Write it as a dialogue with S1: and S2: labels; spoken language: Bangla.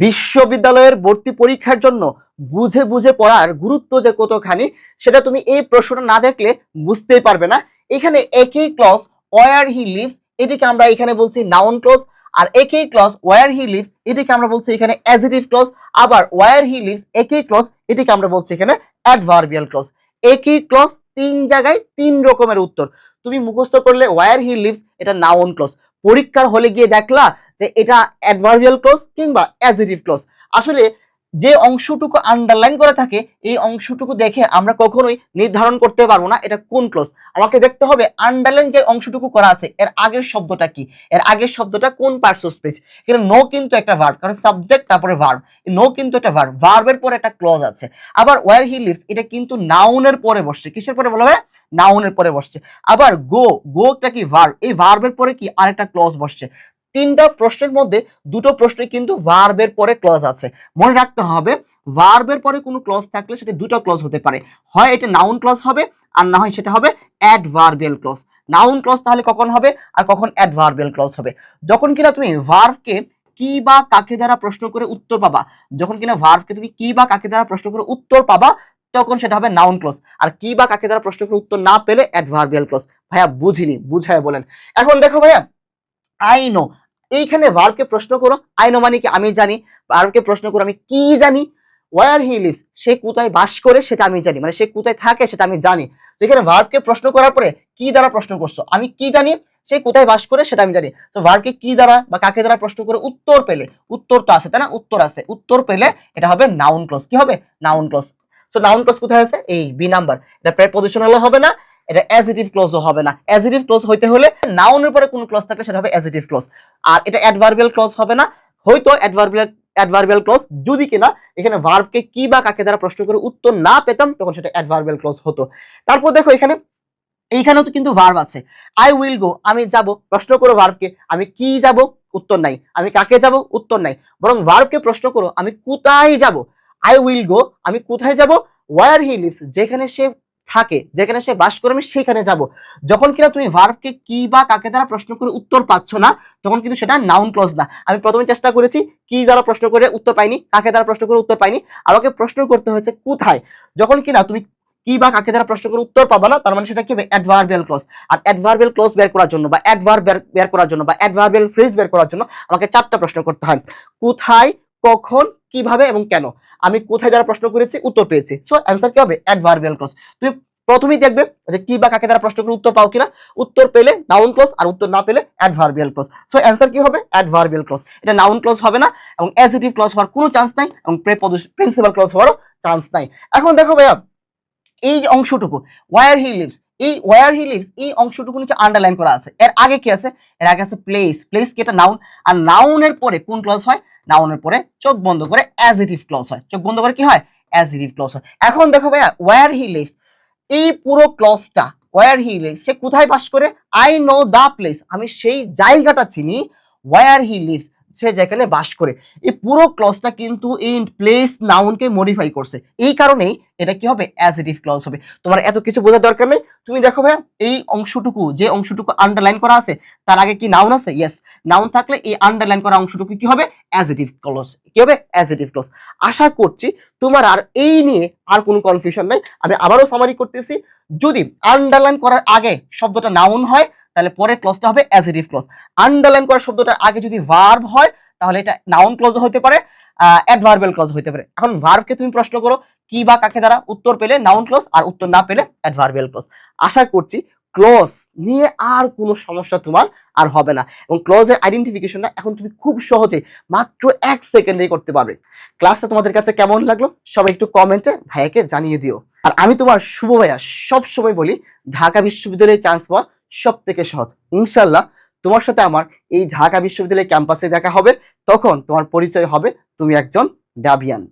S1: বিশ্ববিদ্যালয়ের ভর্তি পরীক্ষার জন্য বুঝে বুঝে পড়ার গুরুত্ব যে কতখানি সেটা তুমি এই প্রশ্নটা না দেখলে বুঝতেই পারবে না। এখানে একই ক্লজ ওয়্যার হি লিভস এটিকে আমরা এখানে বলছি নাউন ক্লজ, আর একই ক্লজ ওয়্যার হি লিভস এটিকে আমরা বলছি এখানে অ্যাডজেক্টিভ ক্লজ, আবার ওয়্যার হি লিভস একই ক্লজ এটিকে আমরা বলছি এখানে অ্যাডভার্বিয়াল ক্লজ। একই ক্লজ তিন জায়গায় তিন রকমের উত্তর। তুমি মুখস্থ করলে ওয়্যার হি লিভস এটা নাউন ক্লজ, পরীক্ষার হলে গিয়ে দেখলা যে এটা অ্যাডভার্বিয়াল ক্লজ কিংবা অ্যাডজেক্টিভ ক্লজ। আসলে যে অংশটুকু আন্ডারলাইন করা থাকে এই অংশটুকু দেখে আমরা কখনোই নির্ধারণ করতে পারবো না এটা কোন ক্লজ। আমাকে দেখতে হবে আন্ডারলাইন যে অংশটুকু করা আছে এর আগের শব্দটা কি, এর আগের শব্দটা কোন পার্টস অফ স্পিচ। এখানে নো কিন্তু একটা ভার্ব, কারণ সাবজেক্ট তারপরে ভার্ব, নো কিন্তু একটা ভার্ব, ভার্বের পরে একটা ক্লজ আছে। আবার ওয়্যার হি লিভস এটা কিন্তু নাউনের পরে বসছে। কিসের পরে বলা হয়? নাউনের পরে বসছে। আবার গোটা কি ভার্ব, এই ভার্বের পরে কি আরেকটা ক্লজ বসছে। তিনটা প্রশ্নের মধ্যে দুটো প্রশ্নে কিন্তু ভার্বের পরে ক্লজ আছে। মনে রাখতে হবে ভার্বের পরে কোনো ক্লজ থাকলে সেটা দুটো ক্লজ হতে পারে, হয় এটা নাউন ক্লজ হবে আর না হয় সেটা হবে অ্যাডভার্বিয়াল ক্লজ। নাউন ক্লজ তাহলে কখন হবে আর কখন অ্যাডভার্বিয়াল ক্লজ হবে? যখন কিনা তুমি ভার্বকে কি বা কাকে দ্বারা প্রশ্ন করে উত্তর পাবা, যখন কিনা ভার্বকে তুমি কি বা কাকে দ্বারা প্রশ্ন করে উত্তর পাবা তখন সেটা হবে নাউন ক্লজ, আর কি বা কাকে দ্বারা প্রশ্ন করে উত্তর না পেলে অ্যাডভার্বিয়াল ক্লজ। ভাইয়া বুঝিনি, বুঝায় বলেন। এখন দেখো ভাইয়া, আই নো, এইখানে ভার্বকে প্রশ্ন করো, আই নো মানে কি আমি জানি, ভার্বকে প্রশ্ন করো আমি কি জানি, ওয়্যার হি লিভস সে কোথায় বাস করে সেটা আমি জানি, মানে সে কোথায় থাকে সেটা আমি জানি। যেখানে ভার্বকে প্রশ্ন করার পরে কি দ্বারা প্রশ্ন করছো, আমি কি জানি সে কোথায় বাস করে সেটা আমি জানি। তো ভার্বকে কি দ্বারা বা কাকে দ্বারা প্রশ্ন করে উত্তর পেলে, উত্তর তো আছে তাই না, উত্তর আছে, উত্তর পেলে এটা হবে নাউন ক্লজ। কি হবে? Noun clause. So noun clause কোথায় আছে? এই বি নাম্বার। এটা প্রেপোজিশনালও হবে না, এটা অ্যাডজেক্টিভ ক্লজও হবে না। অ্যাডজেক্টিভ ক্লজ হইতে হলে নাউনের পরে কোন ক্লজ থাকলে সেটা হবে অ্যাডজেক্টিভ ক্লজ, আর এটা অ্যাডভার্বিয়াল ক্লজ হবে না। হয়তো অ্যাডভার্বিয়াল ক্লজ যদি কিনা এখানে ভার্বকে কি বা কাকে দ্বারা প্রশ্ন করে উত্তর না পেতাম তখন সেটা অ্যাডভার্বিয়াল ক্লজ হতো। তারপর দেখো এখানে, এইখানেও তো কিন্তু ভার্ব আছে। আই উইল গো আমি যাব, প্রশ্ন করো ভার্বকে আমি কি যাব, উত্তর নাই। আমি কাকে যাব, উত্তর নাই। বরং ভার্বকে প্রশ্ন করো আমি কোথায় যাব, আই উইল গো আমি কোথায় যাব, ওয়্যার হি লিভস যেখানে সে থাকে, যেখানে সে বাস করে আমি সেখানে যাব। যখন কিনা তুমি ভার্বকে কি বা কাকে দ্বারা প্রশ্ন করে উত্তর পাচ্ছ না তখন কিন্তু সেটা নাউন ক্লজ না। আমি প্রথমে চেষ্টা করেছি কি দ্বারা প্রশ্ন করে উত্তর পাইনি, কাকে দ্বারা প্রশ্ন করে উত্তর পাইনি, আমাকে প্রশ্ন করতে হয়েছে কোথায়। যখন কিনা তুমি কি বা কাকে দ্বারা প্রশ্ন করে উত্তর পাবা না তার মানে সেটা কি হবে? Adverbial clause. আর অ্যাডভার্বিয়াল ক্লজ বের করার জন্য বা অ্যাডভার্ব বের করার জন্য বা অ্যাডভার্বিয়াল ফ্রেজ বের করার জন্য আমাকে চারটা প্রশ্ন করতে হয়, কোথায়, কখন, কিভাবে এবং কেন। আমি কোথায় দ্বারা প্রশ্ন করেছি, উত্তর পেয়েছি, সো অ্যান্সার কি হবে? Adverbial clause. তুমি প্রথমেই দেখবে যে কি বা কাকে দ্বারা প্রশ্ন করে উত্তর পাও কিনা, উত্তর পেলে নাউন ক্লজ আর উত্তর না পেলে অ্যাডভার্বিয়াল ক্লজ। সো অ্যান্সার কি হবে? Adverbial clause. এটা নাউন ক্লজ হবে না এবং অ্যাডজেক্টিভ ক্লজ হওয়ার কোনো চান্স নাই এবং প্রিন্সিপাল ক্লজ হওয়ারও চান্স নাই। এখন দেখো ভাইয়া এই অংশটুকু ওয়্যার হি লিভস, এই ওয়্যার হি লিভস এই অংশটুকু নিচে আন্ডারলাইন করা আছে। এর আগে কি আছে? এর আগে আছে প্লেস। প্লেস কি? এটা নাউন। আর নাউনের পরে কোন ক্লজ হয়? নাউনের পরে চোখ বন্ধ করে অ্যাডজেক্টিভ ক্লজ হয়। চোখ বন্ধ করে কি হয়? অ্যাডজেক্টিভ ক্লজ হয়। এখন দেখো ভাইয়া ওয়্যার হি লিভস এই পুরো ক্লজটা, ওয়্যার হি লিভস সে কোথায় বাস করে, আই নো দা প্লেস আমি সেই জায়গাটা চিনি, ওয়্যার হি লিভস সে যেখানে বাস করে। এই পুরো ক্লজটা কিন্তু এই প্লেস নাউনকে মডিফাই করছে, এই কারণেই এটা কি হবে? অ্যাডজেক্টিভ ক্লজ হবে। তোমার এত কিছু বোঝার দরকার নেই। তুমি দেখো ভাইয়া এই অংশটুকু, যে অংশটুকু আন্ডারলাইন করা আছে তার আগে কি নাউন আছে? ইয়েস, নাউন থাকলে এই আন্ডারলাইন করা অংশটুকু কি হবে? Adjective clause. কি হবে? Adjective clause. আশা করছি তোমার আর এই নিয়ে আর কোনো কনফিউশন নাই। আমি আবারও সামারি করতেছি, যদি আন্ডারলাইন করার আগে শব্দটা নাউন হয় তাহলে পরের ক্লজটা হবে অ্যাডজেক্টিভ ক্লজ। আন্ডারলাইন করা শব্দটার আগে যদি ভার্ব হয় তাহলে এটা নাউন ক্লজ হতে পারে, অ্যাডভার্বিয়াল ক্লজ হতে পারে। এখন ভার্বকে তুমি প্রশ্ন করো কি বা কাকে দ্বারা, উত্তর পেলে নাউন ক্লজ আর উত্তর না পেলে অ্যাডভার্বিয়াল ক্লজ। আশা করছি ক্লজ নিয়ে আর কোনো সমস্যা তোমার আর হবে না এবং ক্লজের আইডেন্টিফিকেশনটা এখন তুমি খুব সহজে মাত্র 1 সেকেন্ডেই করতে পারবে। ক্লাসটা তোমাদের কাছে কেমন লাগলো সবাই একটু কমেন্টে ভাইয়াকে জানিয়ে দিও। আর আমি তোমার শুভ ভাইয়া সব সময় বলি ঢাকা বিশ্ববিদ্যালয়ে চান্স পাওয়া সব থেকে সহজ। ইনশাল্লাহ তোমার সাথে আমার এই ঢাকা বিশ্ববিদ্যালয় ক্যাম্পাসে দেখা হবে, তখন তোমার পরিচয় হবে তুমি একজন ডাবিয়ান।